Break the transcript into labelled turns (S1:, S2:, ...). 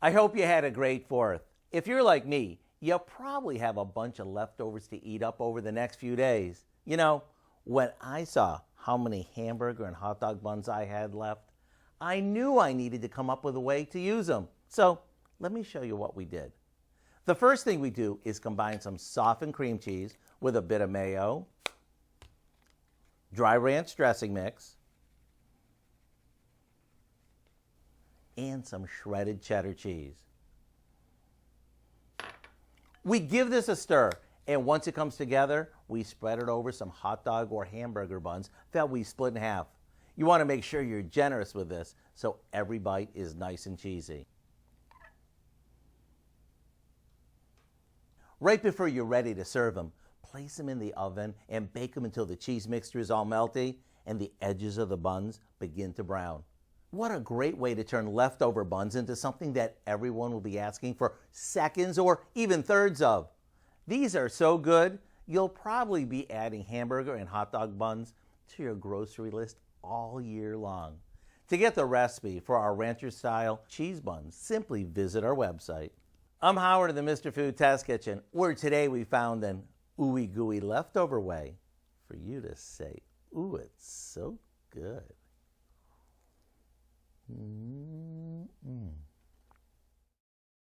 S1: I hope you had a great 4th. If you're like me, you'll probably have a bunch of leftovers to eat up over the next few days. You know, when I saw how many hamburger and hot dog buns I had left, I knew I needed to come up with a way to use them. So let me show you what we did. The first thing we do is combine some softened cream cheese with a bit of mayo, dry ranch dressing mix, and some shredded cheddar cheese. We give this a stir, and once it comes together, we spread it over some hot dog or hamburger buns that we split in half. You want to make sure you're generous with this so every bite is nice and cheesy. Right before you're ready to serve them, place them in the oven and bake them until the cheese mixture is all melty and the edges of the buns begin to brown. What a great way to turn leftover buns into something that everyone will be asking for seconds or even thirds of. These are so good, you'll probably be adding hamburger and hot dog buns to your grocery list all year long. To get the recipe for our Rancher-Style Cheese Buns, simply visit our website. I'm Howard of the Mr. Food Test Kitchen, where today we found an ooey gooey leftover way for you to say, ooh, it's so good. Mm-mm.